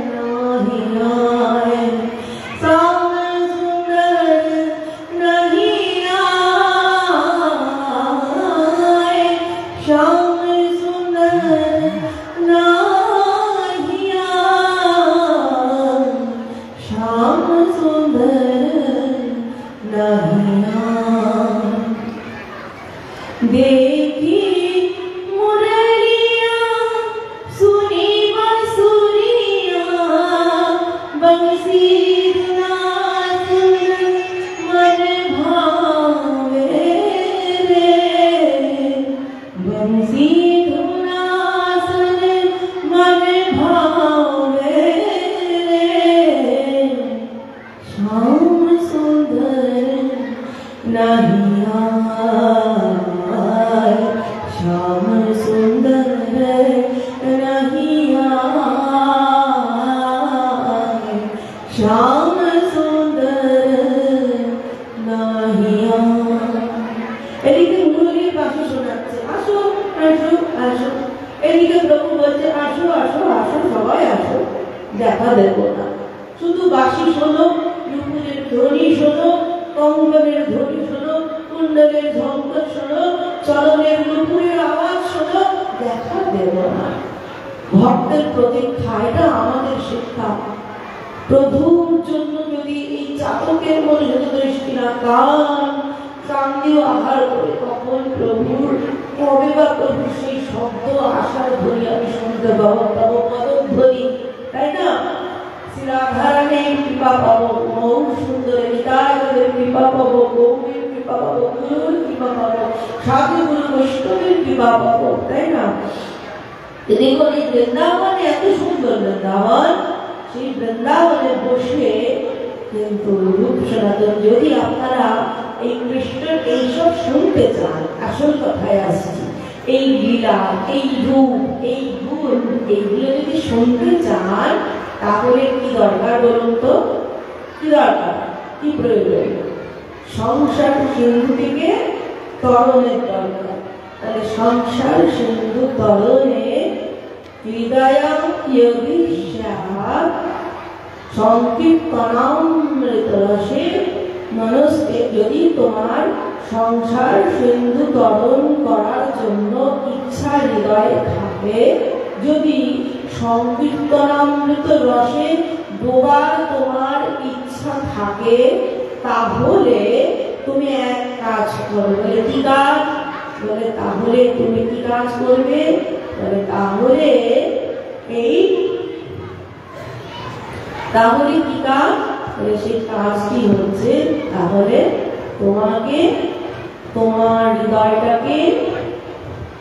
S1: नाही आए, श्याम सुंदर नहीं आए, श्याम सुंदर नाही आए, श्याम सुंदर नहीं आए। देखी मुरलिया আসো আসো। এদিকে প্রভু বলছে আসো আসো আসো, সবাই আসো, দেখা দেবো না। শুধু বাঁশি শোনো, নুপুরের ধ্বনি শোনো, কঙ্গনের ধ্বনি শোনো, কুণ্ডলের ঝঙ্কর শোনো, চরণের নুপুরের আওয়াজ শোনো, দেখা দেব না। ভক্তের প্রতীক্ষা, এটা আমাদের শিক্ষা। প্রভুর জন্য যদি এই চাতকের মনে দৃষ্টি না কান দিয়ে আহার করে, কখন প্রভুর, কবে বা প্রভুর সেই শব্দ আশার ধ্বনি আমি শুনতে পাবো, পাবো পদধ্বনি, তাই না? শ্রীরাধারানীর কৃপা পাবো, মৌ সুন্দরের নিতাইয়ের কৃপা পাবো, গৌরীর কৃপা পাবো, গুরুর কৃপা পাবো, সাধু গুরু বৈষ্ণবের কৃপা পাবো, তাই না? দেখুন এই বৃন্দাবনে এত সুন্দর বৃন্দাবন, সেই বৃন্দাবনে বসে কিন্তু রূপ সনাতন, যদি আপনারা এই কৃষ্ণের এইসব শুনতে চান, আসল কথায় আসছি, এই লীলা, এই রূপ, এই গুণ, এইগুলো যদি শুনতে চান, তাহলে কি দরকার বলুন তো? কি দরকার, কি প্রয়োজন? সংসার সিন্ধু থেকে তরণের দরকার। তাহলে সংসার সিন্ধু তরণে হৃদয়ং ইয়দি স্যাৎ সংকীর্তনামৃত রসে মনস্তে, যদি তোমার সংসার সিন্ধু তরণ করার জন্য ইচ্ছা হৃদয়ে থাকে, যদি সংকীর্তনামৃত রসে ডোবার তোমার ইচ্ছা থাকে, তাহলে তুমি এক কাজ করবে। কি কাজ? বলে তাহলে তুমি কি কাজ করবে? বলে তাহলে কি কাজ? বলে সেই কাজটি হচ্ছে, তাহলে তোমাকে তোমার হৃদয়টাকে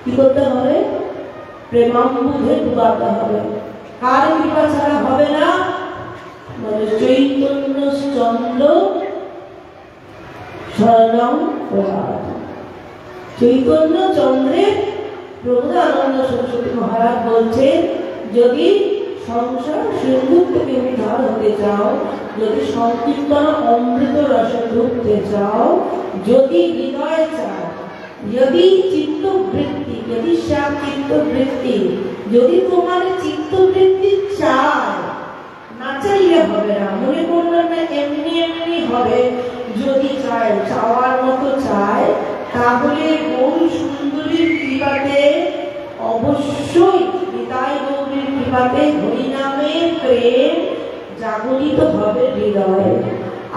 S1: কি করতে হবে? প্রেমাম্বুধে ডুবাতে হবে। কার কৃপা ছাড়া হবে না? বলে চৈতন্য চন্দ্র শরণং প্রসাদ। চৈতন্য চন্দ্রের প্রভুদানন্দ সরস্বতী মহারাজ বলছেন, যদি সংসার সিন্ধু থেকে উদ্ধার হতে চাও, যদি সংকীর্তন অমৃত রসে ঢুকতে চাও, যদি হৃদয় চাও, যদি চিত্তবৃত্তি, যদি শ্যাম চিত্তবৃত্তি, যদি তোমার চিত্তবৃত্তি চায়, না চাইলে হবে না, মনে করবেন না এমনি এমনি হবে। যদি চায়, চাওয়ার মতো চায়, তাহলে গৌর সুন্দরীর কৃপাতে, অবশ্যই নিতাই গৌরীর কৃপাতে হরিনামে প্রেম জাগরিত হবে হৃদয়ে।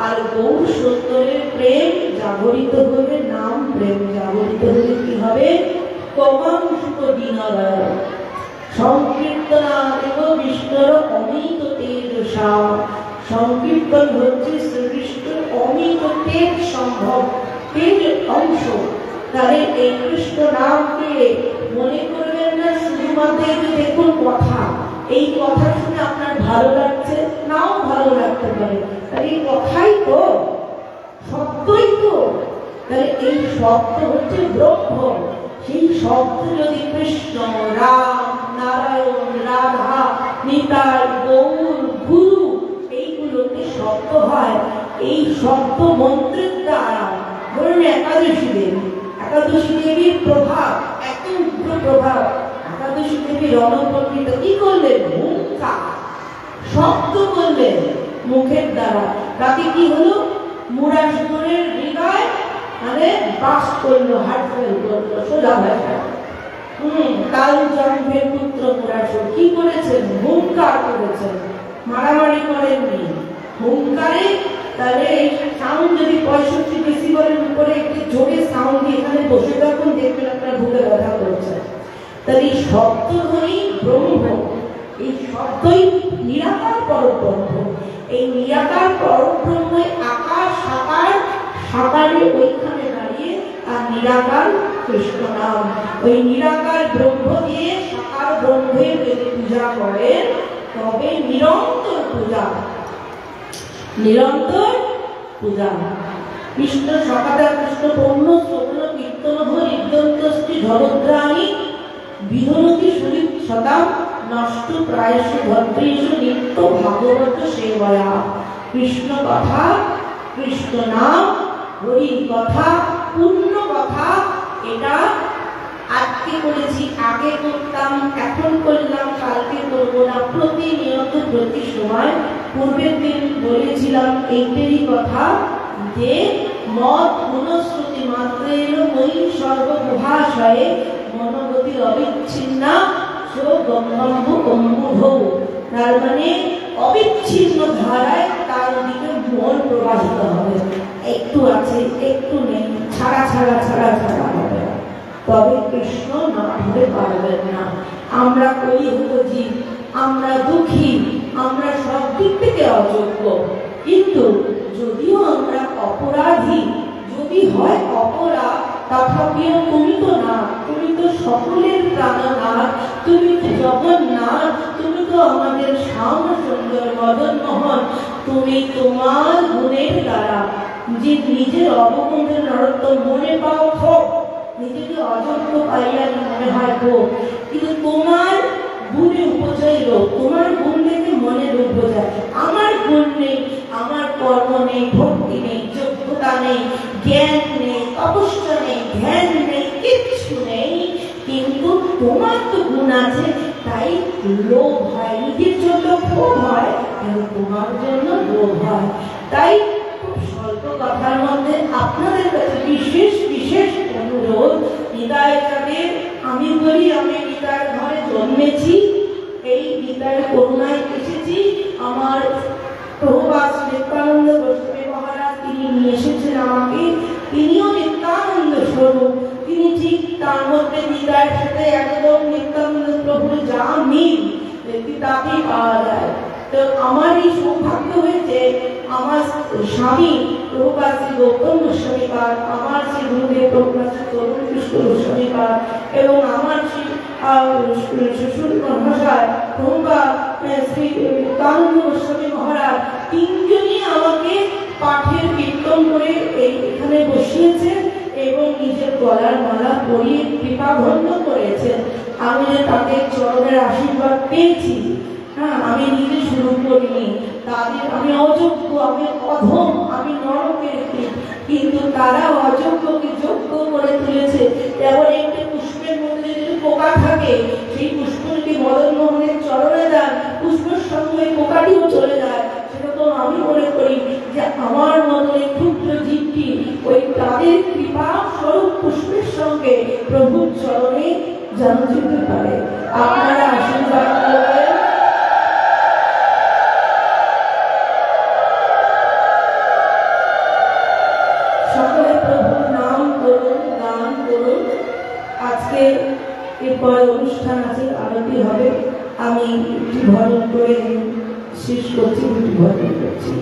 S1: আর গৌর সুন্দরের প্রেম জাগরিত হবে, নাম প্রেম জাগরিত হলে কি হবে? কমাংশুক দিনদয় সংকীর্তনাদেব বিষ্ণুর অমিত তেজসা। সংকীর্তন হচ্ছে শ্রীকৃষ্ণের অমিত তেজ সম্ভব, তেজ অংশ। তাহলে এই কৃষ্ণ নামকে মনে করবেন না শুধুমাত্র দেখুন কথা, এই কথা শুনে আপনার ভালো লাগছে, নাও ভালো লাগতে পারে, তাহলে এই কথাই তো, শব্দই তো। তাহলে এই শব্দ হচ্ছে ব্রহ্ম। সেই শব্দ যদি কৃষ্ণ, রাম, নারায়ণ, রাধা, নিতাই, গৌর, গুরু, এইগুলোকে শব্দ হয়, এই শব্দ মন্ত্রের দ্বারা, ধরুন একাদশী দেবী, একাদশী দেবীর প্রভাব, এত উগ্র প্রভাব, একাদশী দেবী রণপণ্ডিত কি করলেন? হুঙ্কার শব্দ করলেন মুখের দ্বারা, তাতে কি হলো? মুরাসুরের হৃদয় মানে বাস করলো, হাটফেল করলো, সোজা ভাষা। কাল জন্মের পুত্র মুরাসুর কি করেছেন? হুঙ্কার করেছেন, মারামারি করেননি, হুঙ্কারে। তাহলে এই সাউন্ড যদি 65 ডেসিবেলের উপরে একটু জোরে সাউন্ড দিয়ে এখানে বসে থাকুন, দেখবেন আপনার বুকে ব্যথা করছে। তাহলে এই শব্দই ব্রহ্ম, এই শব্দই নিরাকার পরব্রহ্ম। এই নিরাকার পরব্রহ্মই আকার সাকার, সাকারে ওইখানে দাঁড়িয়ে, আর নিরাকার কৃষ্ণ নাম। ওই নিরাকার ব্রহ্ম দিয়ে সাকার ব্রহ্মের যদি পূজা করেন, তবে নিরন্তর পূজা, নিরন্তর পূজা। কৃষ্ণ সকাদা কৃষ্ণ পূর্ণ শ্রবণ কীর্তন হরিদ্যন্তস্তি ধরদ্রাণী বিধরতি সুরিত সদা নষ্ট প্রায়শ ভদ্রেষু নিত্য ভাগবত সেবয়া। কৃষ্ণ কথা, কৃষ্ণ নাম, হরির কথা, পূর্ণ কথা, এটা আজকে করেছি, আগে করতাম, এখন করলাম, কালকে করবো না, প্রতিনিয়ত প্রতি সময়। পূর্বের দিন বলেছিলাম এইটারই কথা যে মত মনস্মৃতি মাত্রের ওই সর্বমহাশয়ে মনোগতির অবিচ্ছিন্না তার মানে অবিচ্ছিন্ন ধারায় তার দিকে মন প্রবাহিত হবে। একটু আছে, একটু নেই, ছাড়া ছাড়া ছাড়া ছাড়া হবে, তবে কৃষ্ণ না ধরে পারবেন না। আমরা কলিযুগ জীব, আমরা দুঃখী, আমরা সব দিক থেকে অযোগ্য, কিন্তু যদিও আমরা অপরাধী, যদি হয় অপরাধ, তথাপিও তুমি তো না, তুমি তো সকলের প্রাণনাথ, তুমি তো জগন্নাথ, তুমি তো আমাদের শ্যাম সুন্দর মদন মোহন। তুমি তোমার গুণের দ্বারা যে নিজের অবগুণের নরোত্তম মনে পাও হোক, নিজেকে অযোগ্য পাইয়া মনে হয় হোক, কিন্তু তোমার গুণে উপজয় লোক, তোমার গুণ দেখে মনে উপজয়। আমার গুণ নেই, আমার কর্ম নেই, ভক্তি নেই, যোগ্যতা নেই, জ্ঞান নেই, তপস্যা নেই, ধ্যান নেই, কিচ্ছু নেই, কিন্তু তোমার তো গুণ আছে, তাই লোভ হয়, নিজের জন্য ক্ষোভ হয়, তোমার জন্য লোভ হয়। তাই খুব স্বল্প কথার মধ্যে আপনাদের কাছে বিশেষ বিশেষ অনুরোধ, নিতাইকাদের আমি বলি, আমি নিতাইয়ের ঘরে জন্মেছি, এই নিতাইয়ের করুণায় এসেছি। আমার প্রভুপাদ নিত্যানন্দ গোস্বামী মহারাজ তিনি নিয়ে এসেছেন আমাকে, তিনিও নিত্যানন্দ স্বরূপ, তিনি ঠিক তার মধ্যে নিতাইয়ের সাথে একদম নিত্যানন্দ প্রভুর যা মিল তাতেই পাওয়া যায়। তো আমার এই সৌভাগ্য হয়েছে, আমার স্বামী প্রভুপাদ শ্রী গৌতম গোস্বামীপাদ, আমার শ্রী গুরুদেব প্রভুপাদ শ্রী তরুণ কৃষ্ণ গোস্বামীপাদ এবং আমার শ্রী শ্বশুর মহাশয় প্রভুপাদ শ্রী নিত্যানন্দ গোস্বামী মহারাজ, তিনজনই আমাকে পাঠের কীর্তন করে এখানে বসিয়েছেন এবং নিজের গলার মালা পরিয়ে কৃপা ধন্য করেছেন। আমি যে তাদের চরণের আশীর্বাদ পেয়েছি, হ্যাঁ, আমি নিজে শুরু করিনি, তাদের আমি অযোগ্য, আমি অধম, আমি নরকের কীট, কিন্তু তারা অযোগ্যকে যোগ্য করে তুলেছে। যেমন একটি পুষ্পের মধ্যে যদি পোকা থাকে, সেই পুষ্পটি মদন মোহনের চরণে দেন, পুষ্পের সঙ্গে পোকাটিও চলে যায়। সেরকম আমি মনে করি যে আমার মতন ক্ষুদ্র জীবটি ওই তাদের কৃপা স্বরূপ পুষ্পের সঙ্গে প্রভুর চরণে যেন যেতে পারে। আপনারা আশীর্বাদ করবেন। সকলে প্রভুর নাম করুন, গান করুন। আজকে এরপর অনুষ্ঠান আছে, আরতি হবে, আমি একটু ভজন করে শেষ করছি, একটু ভজন করছি।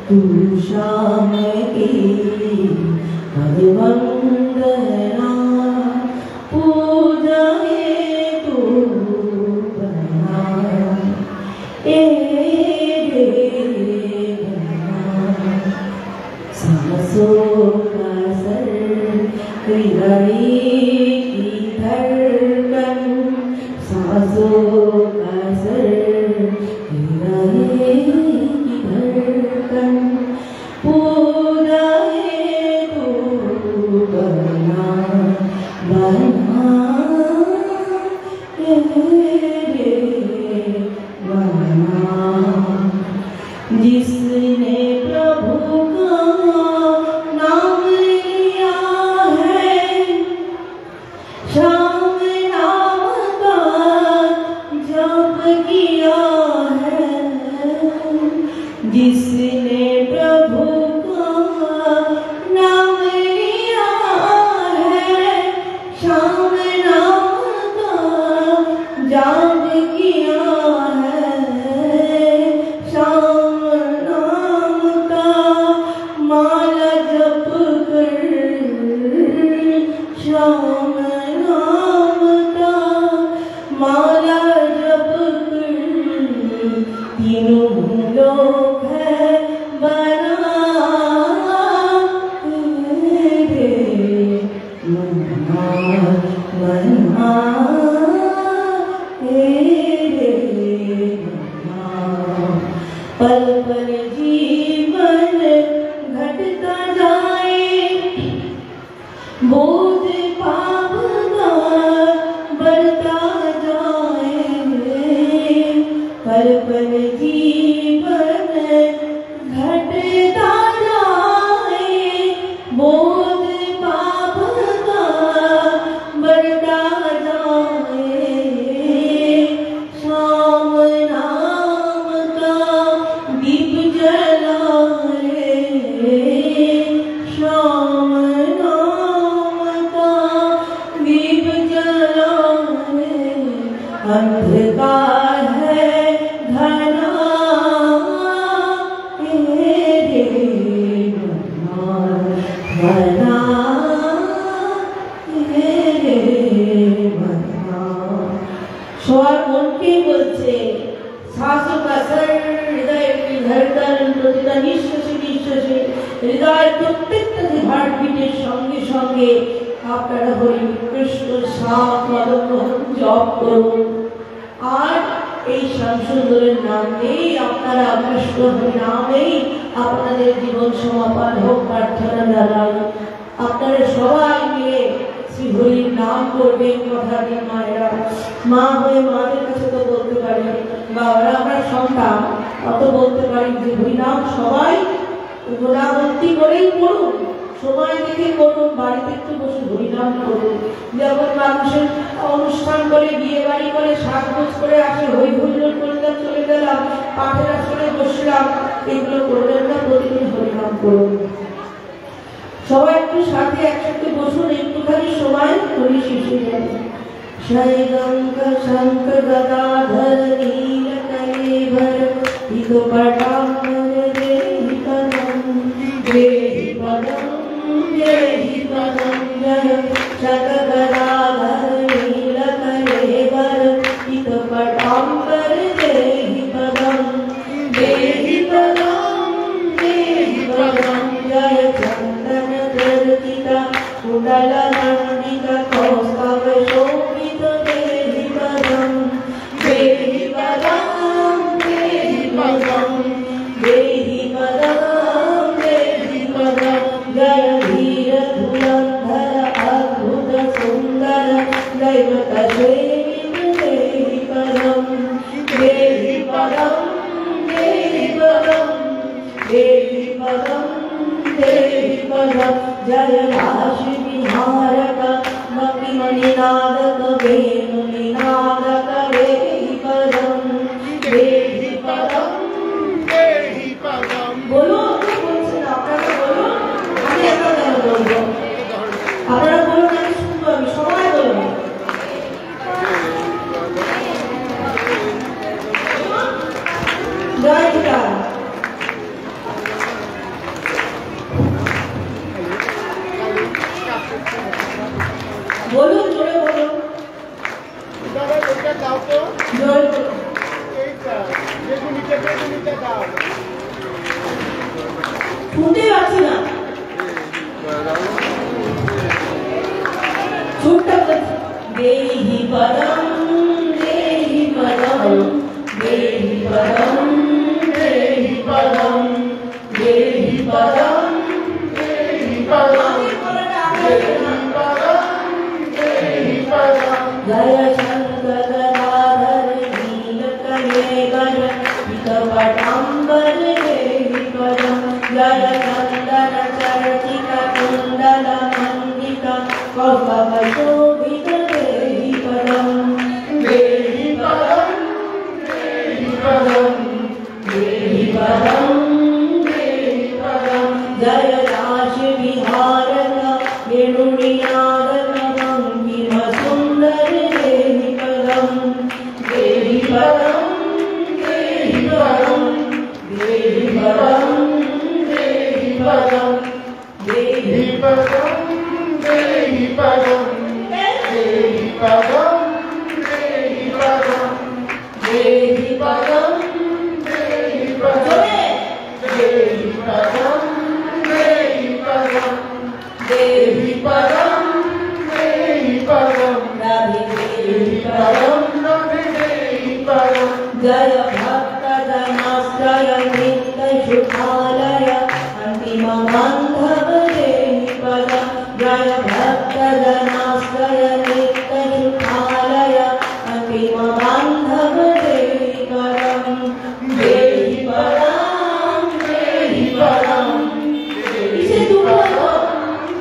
S1: तू श्याम की वंदना पूजा तू बना सांसों का सर हृदय की धड़कन, सांसों का सर हृदय की धड़कन, पूजा तू बना बना बना। जिसने प्रभु का नाम लिया है, श्याम नाम का पल पल जीवन घटता जाए, बोध पावना बढ़ता जाए, पल पल जीवन घटता जाए, बोध पावना बढ़ता जाए, श्याम नाम का दीप जलाए, श्याम नाम का दीप जलाए, अंधकार है घना तेरे घना तेरे घना। স্বর মনকে বলছে, শ্বাসোচ্ছ্বাসের হৃদয়ের কি ধড়কন, প্রতিটা নিঃশ্বাসে নিঃশ্বাসে হৃদয়ের প্রত্যেকটা যে হার্টবিটের সঙ্গে সঙ্গে আপনারা হরি কৃষ্ণ শ্যাম পদমোহন জপ করুন। আর এই শ্যামসুন্দরের নাম নেই, আপনারা কৃষ্ণ হরি নামেই আপনাদের জীবন সমাপন হোক প্রার্থনা জানাই। আপনারা সবাই মিলে শ্রী হরির নাম করবেন। কথা দিন মায়েরা, মা হয়ে মাদের কাছে তো বলতে পারি, বাবারা আমরা সন্তান অত বলতে পারি যে হরি নাম সবাই গোলাবন্তি করেই পড়ুন, সময় দেখে করুন, বাড়িতে একটু বসে হরিনাম করুন। যেমন মানুষের অনুষ্ঠান করে, বিয়ে বাড়ি করে, সাজগোজ করে আসে, হই হুল্লোড় করলাম, চলে গেলাম, পাঠের আসরে বসলাম, এগুলো করবেন না, প্রতিদিন হরিনাম করুন। সবাই একটু সাথে একসাথে বসুন, একটুখানি সময় হরি শেষে যাবে। শৈলঙ্ক শঙ্খ গদাধর নীল কলেবর হিত পটাম্বর দেহি পদম, দেহি পদম দেহি পদম, জয় শঙ্খ গদাধর নীল কলেবর হিত পটাম্বর দেহি পদম, দেহি পদম দেহি পদম, জয় চন্দন চর্চিতা কুণ্ডল মণ্ডিত কৌস্তভ শোভিত দেহি পদম, দেহি পদম দেহি পদম, দেহি পদম দেহি পদম, জয় ধীর ধুরন্ধর অদ্ভুত সুন্দর দৈবত সেবিত দেহি পদম, দেহি পদম দেহি পদম, দেহি পদম দেহি পদম, জয় রাশি বিহারক মণিনাদক বেণু নিনাদক দেহি পদম, দেহি পদম দেহি পদম। বলুন, বলছেন আপনারা বলুন, আমি একা কেন বলবো? আপনারা বলুন, আমি শুনবো, আমি সবাই বলবো। জয় গুরু। বলুন, জোরে বলুন, জোরে বলুন। শুনতে পাচ্ছি না, ছোট্টা বলছি, দেহি পদম দেহি পদম, দেহি পদম দেহি পদম, দেহি পদম দেহি পদম, জয় শঙ্কর গদাধর নীল কলেবর হিত পটাম্বর দেহি পদম, জয় চন্দন চর্চিতা কুণ্ডল মণ্ডিত কৌস্তভ শোভিত দেহি পদম, দেহি পদম দেহি পদম, দেহি পদম দেহি পদম, জয় রাশি বিহারক বেণু নিনাদক ভঙ্গিম সুন্দর দেহি পদম, দেহি পদম দেহি পদম, দেহি পদম দেহি পদম, দেহি পদম দেহি পদম, দেহি পদম দেহি পদম, দেহি পদম দেহি পদম, দেহি পদম দেহি পদম, দেহি পদম দেহি পদম, রাধে जय भक्त जनाश्रय नित्य सुखालय अंतिम बांधव देहि पदम जय भक्त जनाश्रय नित्य सुखालय अंतिम बांधव देहि पदम देहि पदम देहि पदम इसे तू बोलो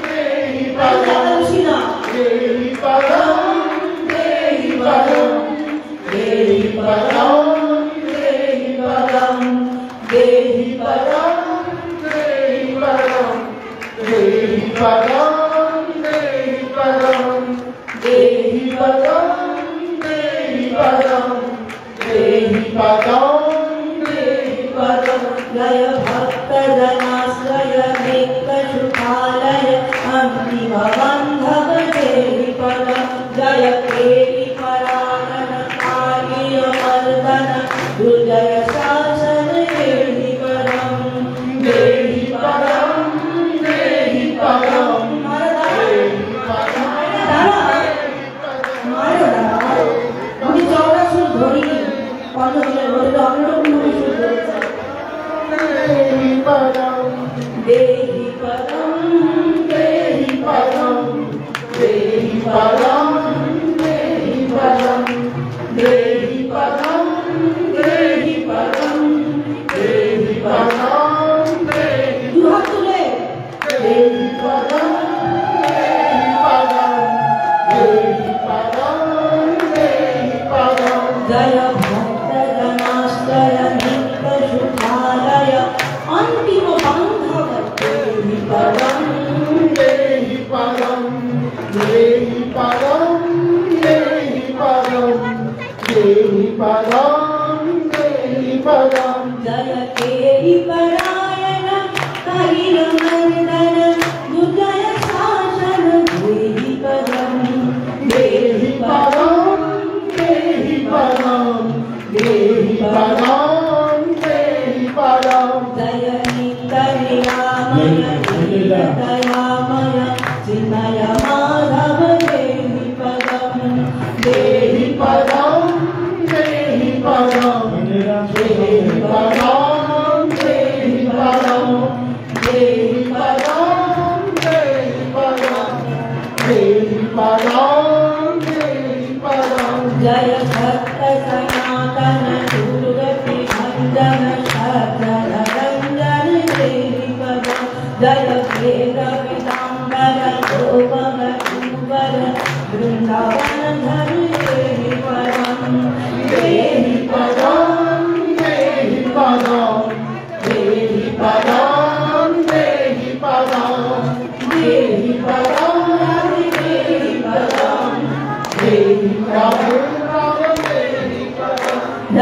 S1: देहि पदम शिना देहि पदम देहि पदम देहि पदम देहि पदम देहि पदम देहि पदम देहि पदम देहि पदम देहि पदम देहि पदम देहि पदम देहि पदम जय भक्त जनाश्रय नित्य सुखालय अंतिम बांधव देहि पदम जय केली परायण कालीय मर्दन दुर्जय शासन देहि पदम देहि पदम देहि पदम আমি চওড়া সুর ধরিনি কত দিনের মধ্যে অন্যরকম ভাবে সুর ধরেছে দেহি পদম দেহি পদম দেহি পদম দেহি পদম দেহি পদম देहि पदम देहि पदम देहि पदम देहि दो हाथ तुले देहि पदम देहि पदम देहि पदम देहि पदम जय भक्त जनाश्रय नित्य सुखालय अंतिम बांधव देहि पदम देहि पदम देहि पदम देहि पदम देहि पदम देहि पदम जय केली परायण कालीय मर्दन दुर्जय शासन देहि पदम देहि पदम देहि पदम देहि पदम देहि पदम जय नित्य निरामय दयामय चिन्मय माधव देहि पदम देहि पदम देहि पदम देहि पदम देहि पदम देहि पदम देहि पदम देहि पदम देहि पदम जय भक्त सनातन दुर्गति भंजन शरण रंजन देहि पदम जय भेद पीतांबर गोपम कुंवर वृंदावन धरि देहि पदम देहि पदम देहि पदम देहि पदम देहि पदम देहि पदम देहि पदम देहि पदम देहि पदम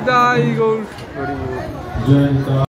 S2: জয় গৌর হরি বল।